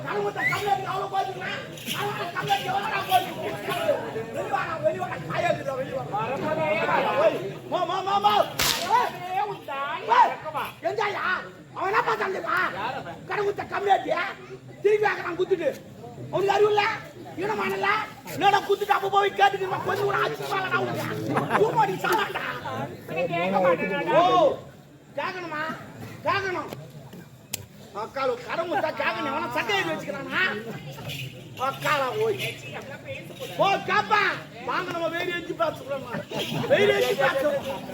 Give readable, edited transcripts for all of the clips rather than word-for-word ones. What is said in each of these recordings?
கணவன் கம்மியாக்கு அவ்வளோ போச்சுக்கலாம் கம்மியாக்கு எவ்வளோ போச்சு வெளிவாங்க காயாக்குதா வெளிவாங்க எஞ்சாயா அவன் என்ன பார்த்தான்ப்பா கடவுத்த கம்மியாட்டியா திருப்பி ஆக்கிறான் குத்துட்டு அவனுக்கு அறிவு இல்ல ஈனமானல என்னடா குத்துட்டு அப்ப போய் கேட்டுட்டு கொஞ்சம் கூட ஆச்சுப்பாங்கடா உனக்கு சாலாண்டா ஓ கேட்கணுமா கேட்கணும் அக்கால கடவுத்த கேட்கணும் அவன சட்டையை வச்சுக்கிறானா அக்கால ஓய் ஓ காப்பா வாங்க நம்ம வேறு எஞ்சி பேசுறோம் வேறு எஞ்சி பேசுறோம்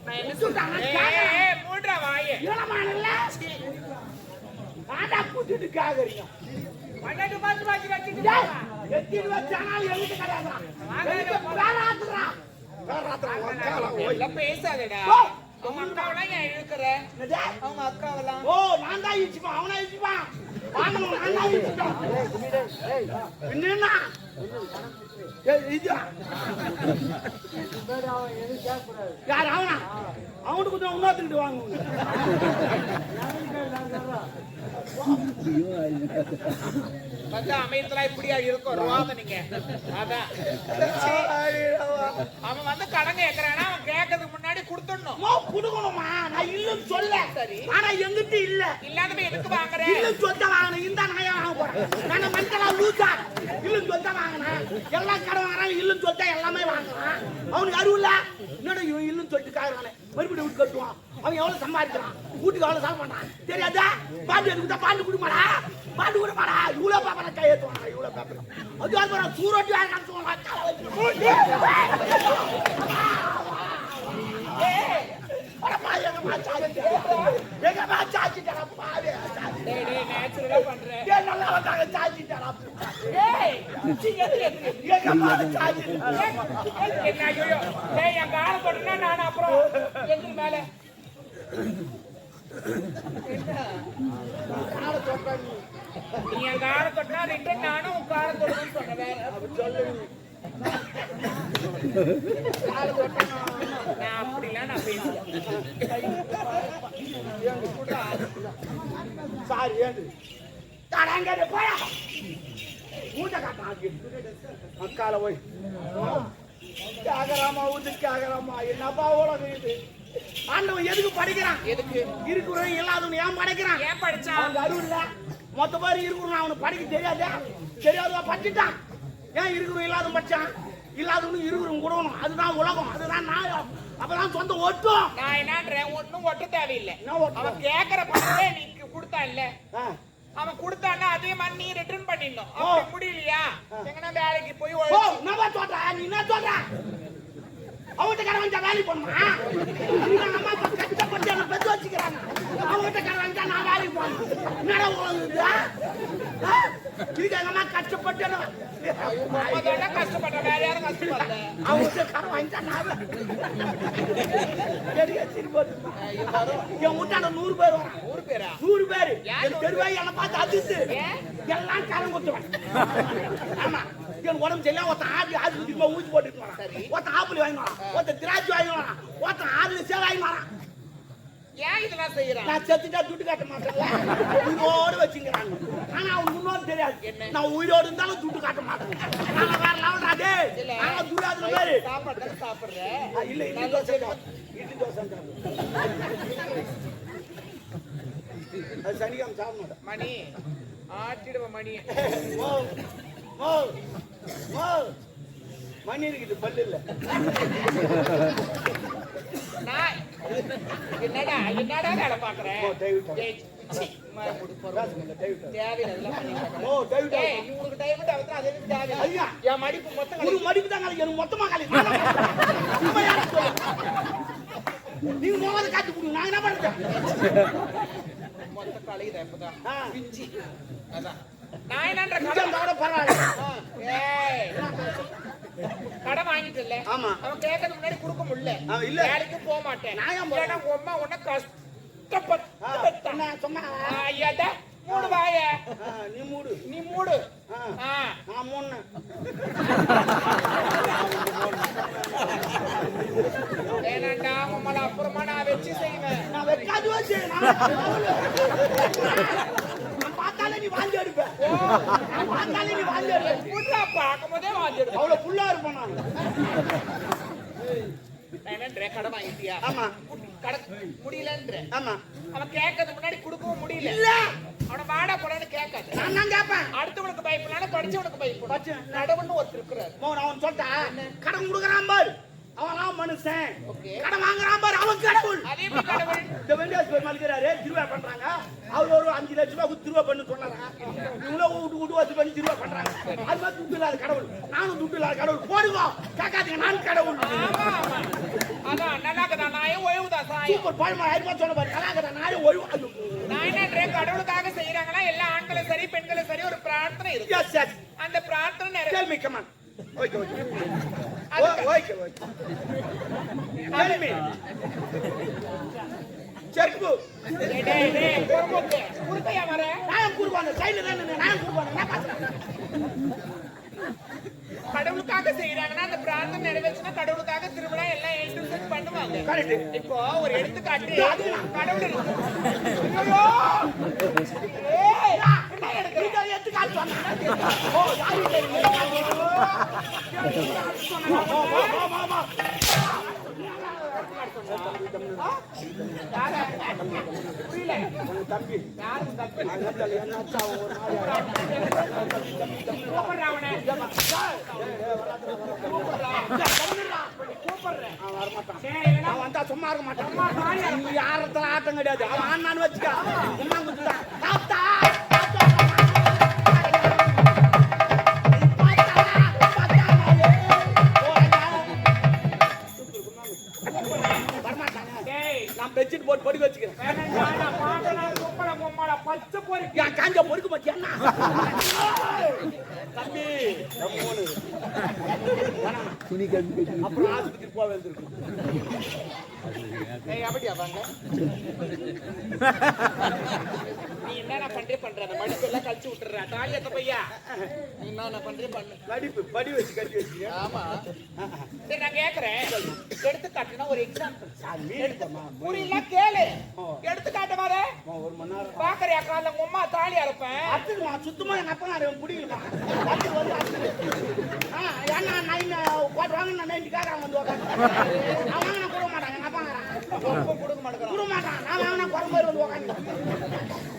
நான் என்ன சொல்றேன் மூட்றா வாயே ஈனமானல ஆடா குத்துட்டு கேக்குறீங்க பன்னெண்டு மாசம் பாக்கி வச்சிட்டு எத்திட்டு வச்சானால எழுதி கடையாடா வேறாத்ரா எல்லாம் பேசாதடா அவங்க அக்காவெல்லாம் ஏன் இழுக்கற அவங்க அக்காவெல்லாம் ஓ நான் தான் இழுச்சுப்பா அவனா இழுச்சுப்பா வாங்க நான் தான் இழுச்சுட்டோம் என்னன்னா இது யார் அவனா அவனுக்கு கொஞ்சம் உண்ணாத்துக்கிட்டு வாங்க அமையத்துல இப்படியா இருக்கும் ரோத நீங்க அதான் அவன் வந்து கடன் கேட்கறானா அவன் கேட்கறதுக்கு முன்னாடி கொடுத்துடணும் கொடுக்கணுமா நான் இல்லன்னு சொல்ல சரி ஆனா எங்கிட்ட இல்ல இல்லாதவே எதுக்கு வாங்குறேன் இல்லன்னு சொல்லிட்டு வாங்கினேன் இந்த நாயா வாங்க போறேன் நான் மனுஷனா லூசா இல்லன்னு சொல்லிட்டு வாங்கினேன் எல்லாம் கடன் வாங்குறான் இல்லன்னு சொல்லிட்டா எல்லாமே வாங்குறான் அவனுக்கு அறிவு இல்ல என்னோட இல்லன்னு சொல்லிட்டு காய்றானே மறுபடியும் வீட்டு கட்டுவான் அவன் எவ்வளவு சம்பாதிக்கிறான் வீட்டுக்கு எவ்வளவு செலவு பண்றான் தெரியாதா பாட்டு எடுக்குதா பாட்டு குடிமாடா பாட்டு குடிமாடா இவ்வளவு பேப்பரை கையெழுத்துவாங்க இவ்வளவு பேப்பர் அது சூரோட்டி யாரு நான் அப்புறம் எங்க மேல நீ என் கால தொட்டா ரிட்டன் நானும் உன் கால தொடுன்னு சொன்னேன் நான் அப்படிலாம் நான் பேசுறேன் சாரி ஏது தரங்க போயா மூட்டை காட்டாங்க அக்கால போய் கேகராமா ஊத்து கேகராமா என்னப்பா உலகம் இது ஆண்டவன் எதுக்கு படிக்கிறான் எதுக்கு இருக்கிறவன் இல்லாதவன் ஏன் படிக்கிறான் ஏன் படிச்சான் அவங்க அறிவு இல்ல மொத்த பேர் இருக்கிறவன் அவனுக்கு படிக்க தெரியாதா தெரியாதவா படிச்சுட்டான் ஏன் இருக்கிறவன் இல்லாத படிச்சான் இல்லாதவனுக்கு இருக்கிறவங்க கொடுக்கணும் அதுதான் உலகம் அதுதான் நாயம் அப்பதான் சொந்த ஒட்டும் நான் என்னன்றேன் ஒன்னும் ஒட்ட தேவையில்லை அவன் கேட்கற பணத்தை நீ கொடுத்தா இல்ல அவன் கொடுத்தான்னா அதே மாதிரி நீ ரிட்டர்ன் பண்ணிடணும் அப்படி முடியலையா எங்கன்னா வேலைக்கு போய் நான் சொல்றேன் நீ என்ன சொல்ற அவன்கிட்ட கடை வாங்கிட்டா வேலைக்கு போகணுமா அம்மா கஷ்டப்பட்டு என்ன பெற்று வச்சுக்கிறாங்க அவன்கிட்ட கடை வாங்கிட்டா நான் வேலைக்கு போகணும் என்னடா உலகுதா இதுக்கு எங்க அம்மா கஷ்டப்பட்டு கஷ்டப்பட்ட வேற யாரும் கஷ்டப்படல அவன்கிட்ட கடை வாங்கிட்டா நான் பெரிய சிரிப்பு என் வீட்டான 100 பேர் வரும் 100 பேர் என் தெருவாய் என்ன பார்த்து அதிர்ந்து எல்லாம் கடன் கொடுத்துருவேன் ஆமா என் உடம்பு சரியில்லை ஒருத்தன் ஆடு திரும்ப ஊசி போட்டுட்டு வரான் ஒருத்தன் ஆப்பிள் வாங்கி வரான் ஒருத்தன் திராட்சை வாங்கி வரான் ஒருத்தன் ஆடு சேவை வாங்கி வரான் ஏன் இதெல்லாம் செய்யறான் நான் செத்துட்டா துட்டு காட்ட மாட்டேன்ல உயிரோடு வச்சுக்கிறாங்க ஆனா அவன் முன்னோடு தெரியாது என்ன நான் உயிரோடு இருந்தாலும் துட்டு காட்ட மாட்டேன் நான் வேற லெவல் அதே நான் துடாதுல மாதிரி சாப்பிடுறேன் இல்ல இட்லி தோசை அது சனிக்காம சாப்பிட மாட்டேன் மணி ஆட்டிடுவ மணி மணி இருக்குது பல்லு இல்ல என்னடா என்னடா வேலை பாக்குறேன் மடிப்பு மொத்தமா நீங்க மோத காட்டு கொடுங்க நான் என்ன பண்றேன் மொத்த கலையுதா இப்பதான் அதான் நான் என்னன்ற கடை பரவாயில்ல கடை வாங்கிட்டு இல்ல ஆமா அவன் கேட்கறது முன்னாடி கொடுக்க முடியல இல்ல வேலைக்கு போக மாட்டேன் நான் உங்க அம்மா உன்ன கஷ்டப்பட்டு சும்மா ஐயாடா மூடு வாய நீ மூடு நான் மூணு ஏனாண்டா உம்மல அப்புறமா நான் வெச்சு செய்வேன் நான் வெக்காது வச்சு நான் பார்த்தாலே நீ வாங்கி எடுப்ப நீ வாந்தி புல்லா பார்க்கும் போதே வாந்தி அவ்வளவு புல்லா இருப்பேன் நான் கடை வாங்கிட்டியா? ஆமா. முடியலன்ற. ஆமா. அவன் கேட்கறது முன்னாடி கொடுக்கவும் முடியல. இல்ல அவன வாடா போடான்னு கேட்காது. நான் தான் கேட்பேன். அடுத்தவனுக்கு பயப்படலாம், படிச்சவனுக்கு பயப்படும். கடவுள்னு ஒருத்தர் இருக்கிறார். அவன் சொல்லிட்டா கடன் கொடுக்குறான் பாரு, அவன் மனுஷன். கடன் வாங்குறான் பாரு, அவன் கடவுள். அதே கடவுள். இந்த வெண்டியாஸ் போய் மலிக்கிறாரு, திருவா பண்றாங்க. அவர் ஒரு 5 லட்சம் ரூபாய் திருவா பண்ணு சொன்னாங்க. இவ்வளவு விட்டு வச்சு பண்ணி திருவா பண்றாங்க. அது மாதிரி துட்டு இல்லாத கடவுள். நானும் துட்டு இல்லாத கடவுள். போடுங்க கேட்காதீங்க, நான் கடவுள். அதான் நல்லாக்கதான் நாயே ஓய்வுதான் சாய். சூப்பர் பழமா ஆயிரம் சொல்ல பாரு. நல்லாக்கதான் நாயே ஓய்வு. நான் என்ன கடவுளுக்காக செய்யறாங்களா? எல்லா ஆண்களும் சரி பெண்களும் சரி ஒரு பிரார்த்தனை இருக்கு. அந்த பிரார்த்தனை நிறைவேற்ற ஓகே ஓகே ஓகே ஓகே ஆல்மி செர்பு டேய் டேய் குறுக்கு குறுக்கையா வர நான் குறுவான சைடுல தான் நான் குறுவான நான் பாத்துறேன். கடவுளுக்காக செய்யறாங்கன்னா அந்த பிரார்த்தனை நிறைவேறினா கடவுளுக்காக திருவிழா எல்லாம் ஏற்று பண்ணுவாங்க. கரெக்ட். இப்போ ஒரு எடுத்துக்காட்டு கடவுள் ஐயோ ஏய் என்ன எடுக்க எடுத்துக்காட்டு சொன்னா ஓ யாரு தம்பி யாரும் தம்பி அவன் வந்தா சும்மா இருக்க மாட்டான். யாரத்துல ஆட்டம் கிடையாது. அவன் ஆனான்னு வச்சுக்க உமா குத்துதான் பெட்ஷீட் போட்டு பொடி வச்சுக்கிறேன். காஞ்ச பொறுக்கு பத்தியா தம்பி அப்புறம் ஆஸ்பத்திரி போக வேண்டியிருக்கும். அப்படியா வாங்க நீ என்ன பண்ற அந்த மடிப்பு எல்லாம் கழிச்சு விட்டுற தாலியத்த பையா நீ என்ன பண்றே பண்ணு மடிப்பு படி வச்சு கட்டி வச்சு. ஆமா சரி நான் கேக்குறேன் எடுத்துக்காட்டுனா ஒரு எக்ஸாம்பிள் புரியல கேளு. எடுத்துக்காட்டு மாதிரி ஒரு மணி நேரம் பாக்குறியா காலைல உங்க அம்மா தாலி அரைப்பேன் அத்துக்குமா சுத்தமா எங்க அப்பா நான் பிடிக்கலமா அத்து வந்து அத்து ஏன்னா நைன் போட்டுவாங்க நான் 90 காரங்க வந்து அவங்க நான் கொடுக்க மாட்டாங்க எங்க அப்பா கொடுக்க மாட்டான் நான் வாங்கினா குறம்பேர் வந்து உட்காந்து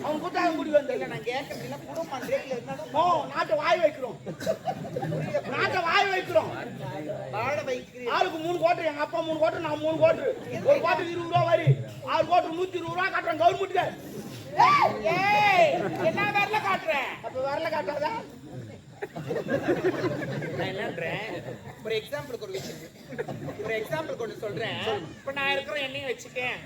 அவன் கூட்டாங்க குடி வந்து இல்லை நான் கேட்கறதுல குடும்பம் ஓ நாட்டை வாய் வைக்கிறோம் வாழ வைக்கிறோம். ஆளுக்கு 3 கோட்டர் எங்க அப்பா 3 கோட்டர் நான் 3 கோட்டர் ஒரு கோட்டர் 20 ரூபா வரி 6 கோட்டர் 120 ரூபா காட்டுறேன் கவர்மெண்ட்டுக்கு. என்ன வரல காட்டுறேன் அப்ப வரல காட்டாதா நான் என்னன்றேன் ஒரு எக்ஸாம்பிளுக்கு ஒரு விஷயம் ஒரு எக்ஸாம்பிள் கொண்டு சொல்றேன். இப்ப நான் இருக்கிற எண்ணெயும் வச்சுக்கேன்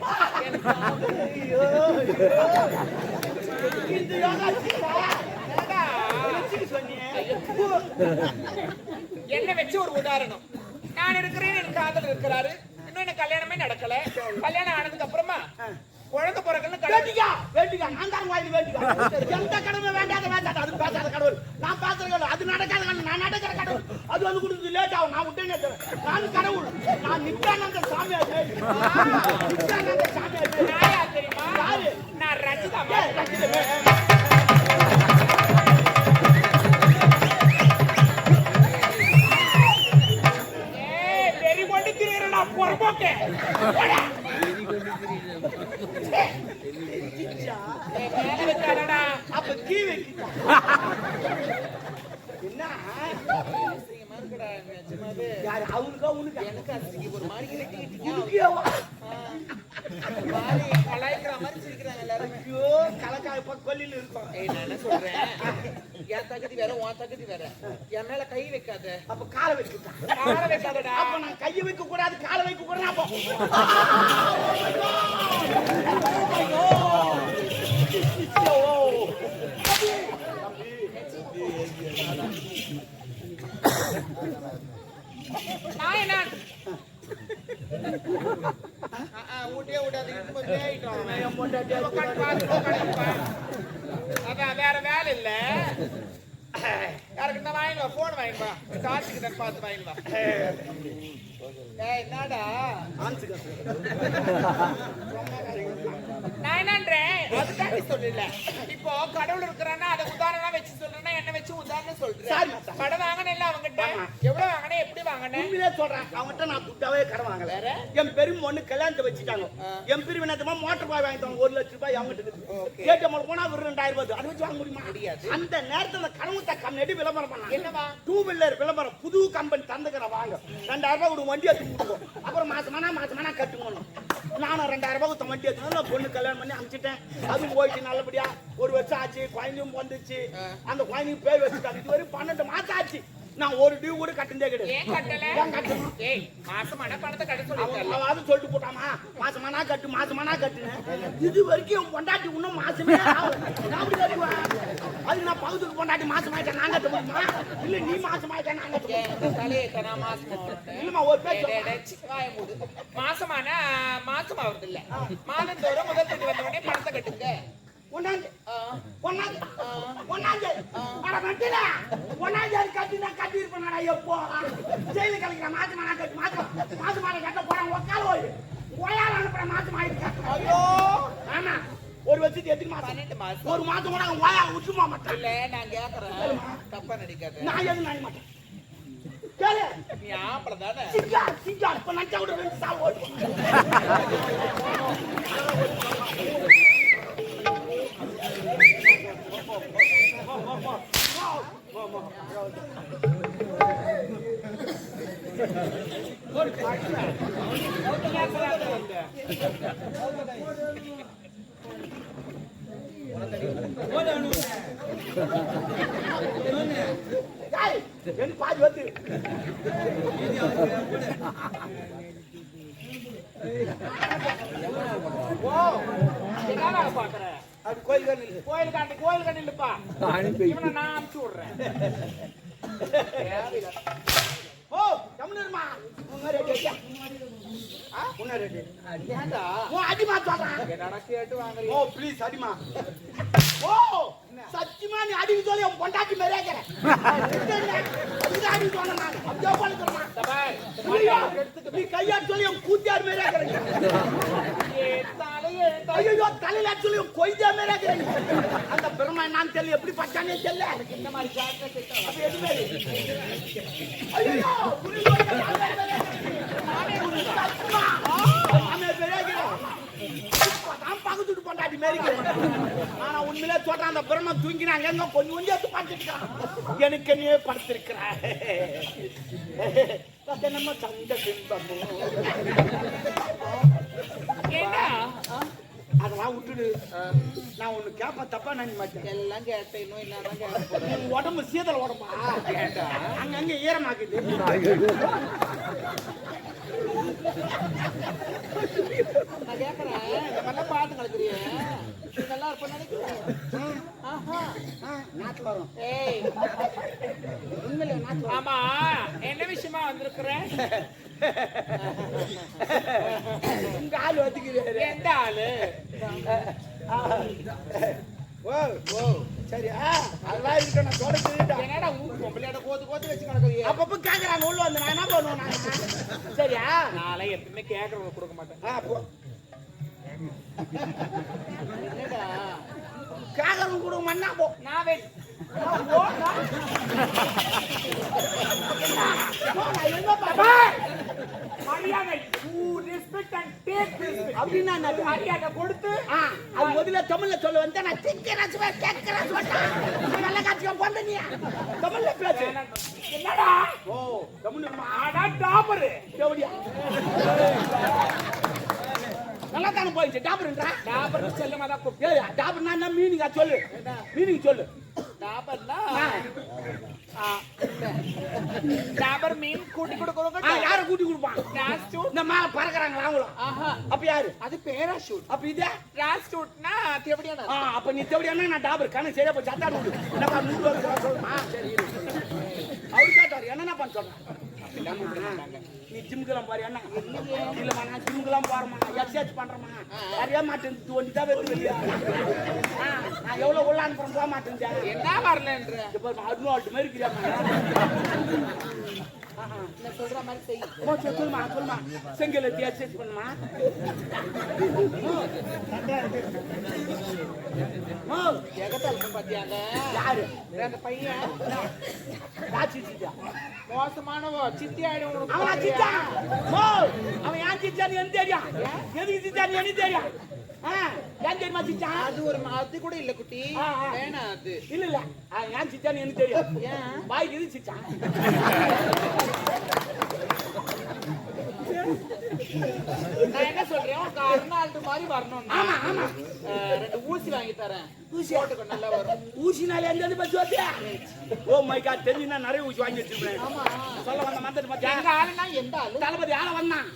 என்ன வச்சு ஒரு உதாரணம். நான் இருக்கிறேன் என் காதல் இருக்கிறாரு இன்னும் எனக்கு கல்யாணமே நடக்கல. கல்யாணம் ஆனதுக்கு அப்புறமா குழந்தை பிறகு வேண்டிக்கா நான் தான் வாங்கி வேண்டிக்கா எந்த கடமை வேண்டாத அது பேசாத கடவுள் நான் பேசுற கடவுள் அது நடக்காத கடவுள் நான் நடக்கிற கடவுள் அது வந்து கொடுத்து லேட் ஆகும் நான் விட்டேன் நான் கடவுள் நான் நித்யானந்த சாமியார் நித்யானந்த சாமியார் தெரியுமா நான் ரஞ்சிதா வெறி கொண்டு திரியறா பொறம்போக்கே அப்ப கீ வைக்க என்ன அவனுக்கா உனக்கு எனக்கு ஒரு மாதிரி கலாய்க்கிற மாதிரி சிரிக்கிறாங்க எல்லாரும். ஐயோ கலக்காய் கொல்லில இருக்கும். நான் என்ன சொல்றேன் என் தகுதி வேற உன் தகுதி வேற என் மேல கை வைக்காத. அப்ப காலை வைக்க காலை வைக்காதடா. அப்ப நான் கையை வைக்க கூடாது காலை வைக்க கூடாது. அப்போ நான் என்ன ஊட்டே விடாது அதான் வேற வேலை இல்ல. யாருக்கு தான் வாங்கிவா போன் வாங்கிவா காசுக்கு தான் பார்த்து வாங்கிவா. என்னடா நான் என்னன்றேன் அதுக்காண்டி சொல்லல. இப்போ கடவுள் இருக்கிறான்னா அதை உதாரணம் வச்சு சொல்றேன்னா சொல்றேன். சாரி மாத்தா. கடன் வாங்கினே இல்ல அவங்கிட்ட. எவ்வளவு வாங்கினே எப்படி வாங்கினே? உண்மையிலே சொல்றேன். அவங்கிட்ட நான் துட்டாவே கடன் வாங்கல. என் பெரும் பொண்ணு கல்யாணத்தை வச்சுட்டாங்க. என் பெரிய வினத்தமா மோட்டர் பாய் வாங்கிட்டாங்க 1 லட்சம் ரூபாய் அவங்கிட்ட இருக்கு. ஏடிஎம்ல போனா ஒரு 2000 ரூபாய் அது வச்சு வாங்க முடியுமா? முடியாது. அந்த நேரத்துல கனவுத்த கம்பெனி விளம்பரம் பண்ணாங்க. என்னவா? 2 வீலர் விளம்பரம் புது கம்பெனி தந்துக்கற வாங்க. 2000 ரூபாய் ஒரு வண்டி எடுத்து கொடுக்கும். அப்புறம் மாசமானா கட்டுங்க. நானும் 2000 ரூபாய் கொடுத்த வண்டி எடுத்து பொண்ணு கல்யாணம் பண்ணி அனுப்பிச்சிட்டேன். அதுவும் போயிட்டு நல்லபடியா 1 வருஷம் ஆச்சு. குழந்தையும் வந்துச்சு. அந்த குழந்தைக்கு பேர் வச்சுட்டாங்க. இது வரைக்கும் 12 மாசம் ஆச்சு. நான் ஒரு டியூ கூட கட்டுனதே கிடையாது. ஏன் கட்டல? ஏய் மாசமான பணத்தை கட்ட சொல்லிருக்கல. அவன் சொல்லிட்டு போட்டாமா மாசமானா கட்டுன்னு. இது வரைக்கும் என் பொண்டாட்டி இன்னும் மாசமே ஆகல. நான் அப்படி கட்டுவேன். அது நான் பகுதிக்கு பொண்டாட்டி மாசமாயிட்டேன் நான் கட்ட முடியுமா? இல்ல நீ மாசமாயிட்டேன் நான் கட்ட முடியும். தலையே நான் மாசமா இல்லம்மா ஒரு பேச்சு வாய மூடு. மாசமானா மாசமா வருது இல்ல. மாதந்தோறும் முதல் தேதி வந்த உடனே பணத்தை கட்டுங்க. ஒன்னாந்து அட கட்டில ஒன்னாந்து கட்டினா கட்டி இருப்பேன் எப்போ ஜெயில கழிக்கிற மாசமான கட்ட போறேன் உக்கால் போய் கோயால் அனுப்புற மாசம் ஆயிருக்கேன். ஐயோ ஆமா ஒரு வருஷத்துக்கு எத்தனை மாசம்? 12 மாசம். ஒரு மாசம் கூட வாயா உச்சுமா மாட்டேன். இல்ல நான் கேக்குறேன் தப்பா நடிக்காத. நான் எதுவும் நினைக்க மாட்டேன். கேளு நீ ஆம்பள தானே. சிங்கா இப்ப நச்சா கூட 2 சாவு ஓடு. பாதி வந்து பாக்குற அது கோயில் கண்ணில் இல்லப்பா. இவனை நான் அனுப்பிச்சு விடுறேன். ஓ தமிழ்மா அடிமா கேட்டு வாங்க. ஓ ப்ளீஸ் அடிமா. ஓ சத்தியமா நீ அடிக்க சொல்லி உன் பொண்டாட்டி மேலே அடி சொன்ன நீ கையாட்டு சொல்லி உன் கூத்தியார் மேலே ஐயோ தலையில சொல்லி கொய்தா மேலே அந்த பெருமை நான் தெரியல எப்படி பச்சானே தெரியல இந்த மாதிரி பக்கத்துட்டு பொண்டாட்டி மாரி ஆனா உண்மையிலே சொல்றேன் அந்த பெருமை தூங்கினாங்க எங்க கொஞ்சம் கொஞ்சம் எடுத்து பார்த்துருக்கான் எனக்கு நீ படுத்திருக்கிறான் நம்ம சந்த பின்பம் அதெல்லாம் விட்டுடு. நான் ஒண்ணு கேப்ப தப்பா நினைக்க மாட்டேன். எல்லாம் கேட்டேன் இன்னும் இல்லாதான் கேட்டேன். உடம்பு சீதல் உடம்பா கேட்டா அங்கங்க ஈரமாக்குது. நான் கேக்குறேன் இந்த மாதிரிலாம் பாட்டு கலக்குறிய நல்லா இருப்ப நினைக்கிறேன். நாட்டு வரும். ஏய் உண்மையில நாட்டு. ஆமா என்ன விஷயமா வந்திருக்கிறேன்? இந்த ஆளு வந்துக்கிறாரு. எந்த ஆளு? ஓ ஓ சரியா அதெல்லாம் இருக்கட்டும். நான் சொல்லிட்டு என்னடா பொம்பளையோட கோத்து வச்சு கிடக்குறீங்க. அப்பப்ப கேக்குறாங்க உள்ள வந்து நான் என்ன பண்ணுவேன்? சரியா நாளை எப்பவுமே கேக்குறவங்க கொடுக்க மாட்டேன். என்னடா கேக்குறவங்க கொடுக்க மாட்டா போ. நான் வெயிட் தமிழ்ல சொல்ல வந்து தமிழ்ல பேசு. என்னடா ஓ தமிழ் நல்லா தானே போயிடுச்சு. டாபர்ன்றா டாபர் செல்லமா தான் கூப்பிட்டு டாபர்னா என்ன மீனிங்கா சொல்லு. மீனிங் சொல்லு. டாபர்னா டாபர் மீன் கூட்டி கொடுக்கறவங்க யார கூட்டி கொடுப்பான்? ராஸ்டூட். இந்த மேல பறக்கறாங்களா அவங்களும்? அப்ப யாரு? அது பேராஷூட். அப்ப இது ராஸ்டூட்னா தேவடியானா. அப்ப நீ தேவடியானா நான் டாபர் கணக்கு சரியா போய் சத்தா விடு. நம்ம முந்து வர சொல்லுமா? சரி அவர் கேட்டாரு என்னன்னா பண்ண சொல்றேன். நீ ஜிம்முக்கெல்லாம் பாரு என்ன இல்லம்மா நான் ஜிம்முக்கெல்லாம் போறேம்மா எக்ஸசைஸ் பண்றேம்மா நிறைய மாட்டேன் தோண்டி தான் வருது இல்லையா நான் எவ்வளவு உள்ள அனுப்புறேன் போக மாட்டேன் என்ன வரலன்ற இப்போ 16 மாதிரி இருக்கிறாங்க நான் சொல்ற மாதிரி செய். சொல்லுமா செங்கல் எடுத்து எக்ஸசைஸ் பண்ணுமா எகத்தாலும் பாத்தியாங்க யாரு அந்த பையன் ராட்சிச்சியா மோசமானவோ சித்தி ஆயிடும் அவன் சித்தா அவன் ஏன் சித்தான்னு எனக்கு தெரியும் எதுக்கு சித்தான்னு எனக்கு தெரியும் ஏன் தெரியுமா சித்தா அது ஒரு அது கூட இல்ல குட்டி வேணாம் அது இல்ல ஏன் சித்தான்னு எனக்கு தெரியும் ஏன் பாய்க்கு இது சித்தா நான் என்ன சொல்றேன் அர்னால்டு மாதிரி வரணும். ஆமா ஆமா 2 ஊசி வாங்கி தரேன். ஊசி போட்டுக்கோ நல்லா வரும். ஊசினால எந்த பத்தி வச்சியா ஓ மை காட் தெரியுனா நிறைய ஊசி வாங்கி வச்சிருக்கேன். ஆமா சொல்ல வந்த மந்தர் பாத்தியா எங்க ஆளுனா எந்த ஆளு தளபதி ஆள வந்தான்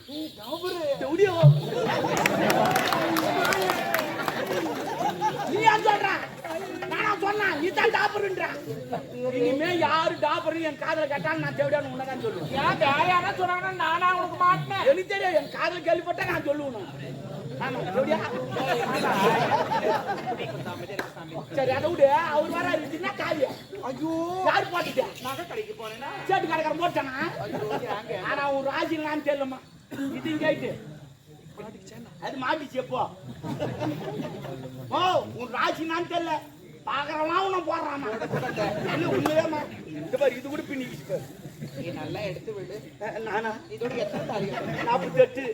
அவரு டூடியோ நீ ஏன் சொல்ற நானா சொன்னா நீ தான் டாப்பர்ன்றா இனிமே யாரு டாப்பர் என் காதல கேட்டாலும் நான் தேவடியான்னு உனதான் சொல்லுவேன். ஏன் யாரா சொன்னாங்கன்னா நானா உனக்கு மாட்டேன். எனக்கு தெரியும் என் காதல கேள்விப்பட்டா நான் சொல்லுவேன். ஆமா தேவடியா சரி அதை விடு அவர் வர இருக்குன்னா காவியா ஐயோ யாரு போட்டுட்டேன் நகை கடைக்கு போனேன்னா சேட்டு கடைக்காரன் போட்டானா ஆனா ஒரு ராஜிங்களான்னு தெரியலமா இது கேட்டு அது மாட்டிச்சு எப்போ ஓ உன் ராசினான்னு தெரியல பாக்குறவனா உன்ன போடுறாமா இல்ல உண்மையாமா இந்த மாதிரி இது கூட பின்னிக்கிச்சு நீ நல்லா எடுத்து விடு. நானா இதோட எத்தனை தாரியம் 48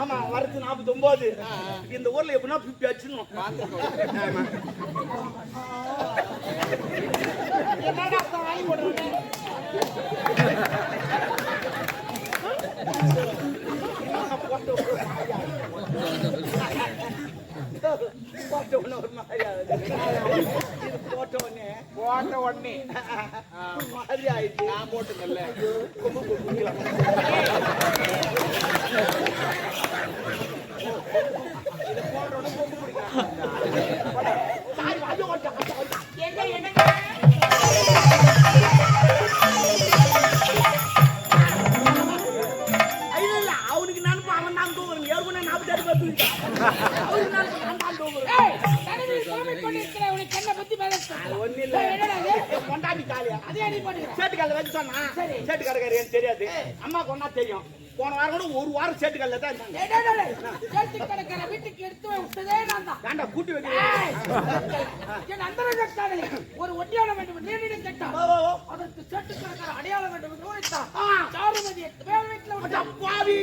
ஆமா வரது 49 இந்த ஊர்ல எப்படின்னா 50 அடிச்சிடணும் என்னடா தாய் போடுறேன் போட்ட உடனே மாதிரி ஆயிடுச்சு. நான் போட்டுங்கல்ல அவனுக்கு நினைப்பு அவன் தான் தூங்குறேன் ஏற்கனவே 40 கொண்டாடி காலியா சேட்டுக்கால வச்சு சொன்னா சேட்டுக்காரக்காரி எனக்கு தெரியாது அம்மா கொண்டா தெரியும். போன வாரம் கூட ஒரு வாரம் சேட்டுக்கால தான் இருந்தாங்க. வீட்டுக்கு எடுத்து விட்டதே நான் தான் ஏண்டா கூட்டி வைக்கிறேன் ஒரு ஒட்டியான வேண்டும் நீரிட கேட்டான் அதற்கு சேட்டுக்காரர் அடையாளம் வேண்டும் என்று உரைத்தான். சாருமதி வீட்டுல பாவி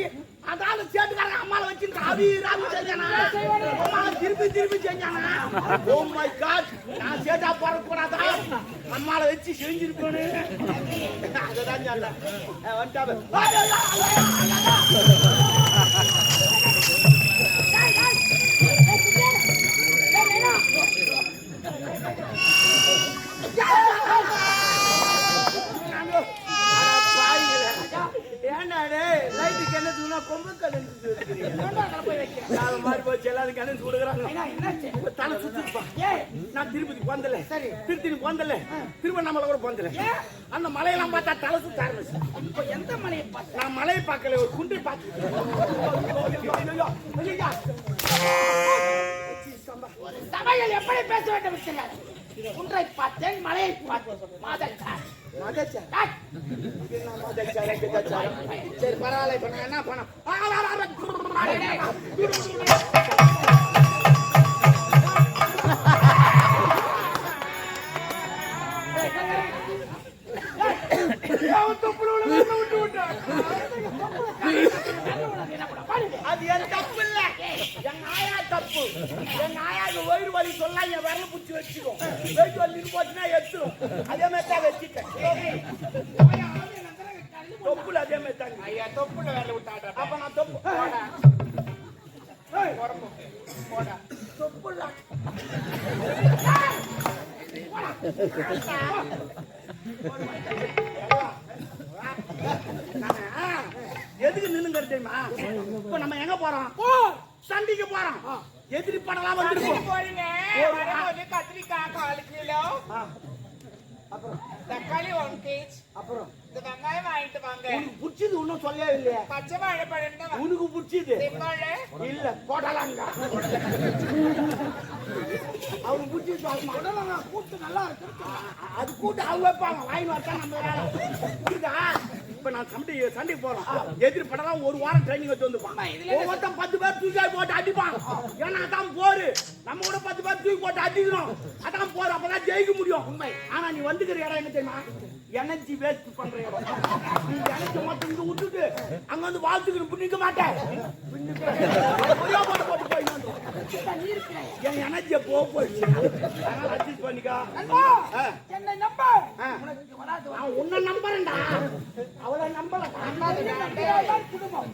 அதால சேட்டுக்காரங்க அம்மால வச்சு ராவி செஞ்சானா திருப்பி செஞ்சானா. ஓ மை காட் நான் சேட்டா போறக்கூடாதா அம்மால வச்சு செஞ்சிருப்பேன்னு அதான் சொன்னேன் வந்துட்டாவே ஏன்டாடே லைட்டுக்கு என்ன தூணா கொம்பு கலந்து மாதிரி போச்சு எல்லாரும் கலந்து கொடுக்குறாங்க தலை சுத்திருப்பா நான் திருப்பதி போந்தல சரி திருத்தணி போந்தல திருவண்ணாமலை கூட போந்தல அந்த மலையெல்லாம் பார்த்தா தலை சுத்த ஆரம்பிச்சு. இப்ப எந்த மலையை பார்த்து நான் மலையை பார்க்கல ஒரு குண்டை பார்த்து சபையில் எப்படி பேச வேண்டும் இருக்கிறார். குன்றை பார்த்தேன் மலையை பார்த்தேன் மாதச்சார் சரி பரவாயில்ல இப்ப நான் என்ன பண்ண அது என் தப்பு இல்ல என் ஆயா தப்பு. என் ஆயாக்கு வயிறு வலி சொல்ல என் விரல புடிச்சு வச்சுக்கும் வயிறு வலி போச்சுன்னா எடுத்துரும் அதே மாதிரி தான் வச்சுட்டேன். தொப்புல அதே மாதிரி தாங்க ஐயா தொப்புல வேலை விட்டாடா. அப்ப நான் தொப்பு போடா தொப்புல எதுக்கு நின்னுங்க தெரியுமா? இப்ப நம்ம எங்க போறோம்? சண்டைக்கு போறோம். எதிரி படலாம் வந்துருக்கோம். போறீங்க வரும்போது கத்திரிக்காய் 1/4 கிலோ அப்புறம் தக்காளி 1 kg அப்புறம் இந்த வெங்காயம் வாங்கிட்டு வாங்க. உனக்கு பிடிச்சது ஒன்னும் சொல்லவே இல்லையா? பச்சை வாழைப்பழம் உனக்கு பிடிச்சது செம்பாழை இல்ல போடலாங்க. அவனுக்கு பிடிச்சது போடலாங்க. கூட்டு நல்லா இருக்கு. அது கூட்டு அவங்க வைப்பாங்க வாங்கி வச்சா நம்ம வேலை புரியுதா? இப்ப நான் சண்டைக்கு போறோம் எதிரி படம் ஒரு வாரம் ட்ரைனிங் வச்சு வந்துப்பான் ஒவ்வொருத்தன் 10 பேர் தூக்கி போட்டு அடிப்பான் ஏன்னா அதான் போரு நம்ம கூட 10 பேர் தூக்கி போட்டு அடிக்கணும் அதான் போரு அப்பதான் ஜெயிக்க முடியும் உண்மை ஆனா நீ வந்துக்கிற இடம் என்ன தெரியுமா எனர்ஜி வேஸ்ட் பண்ற இடம் நீ எனர்ஜி மட்டும் இங்க விட்டுட்டு அங்க வந்து வாழ்த்துக்கு நிக்க மாட்டேன் போட்டு போய் என் எனர்ஜியை போயிடுச்சு அதனால அட்ஜஸ்ட் பண்ணிக்கா என்னை நம்ப உனக்கு வராது நான் உன்னை நம்புறேன்டா அவளை நம்பல குடும்பம்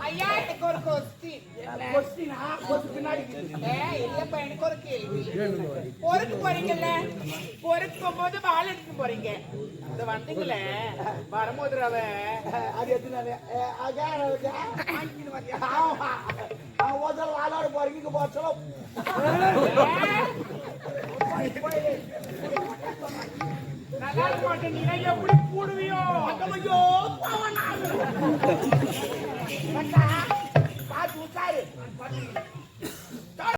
ஐயா எனக்கு ஒரு கொஸ்டினா பின்னாடி இல்லப்பா எனக்கு ஒரு கேள்வி பொறுக்கு போறீங்கல்ல பொறுக்கும் போது வாழ எடுத்து போறீங்க இந்த வந்தீங்களே வரும்போது அது எத்தனை ஆளாடு போறீங்க போச்சோ நல்லா இருக்க மாட்டேன் நீங்க எப்படி போடுவியோ ஐயோ பார்த்து உட்காரு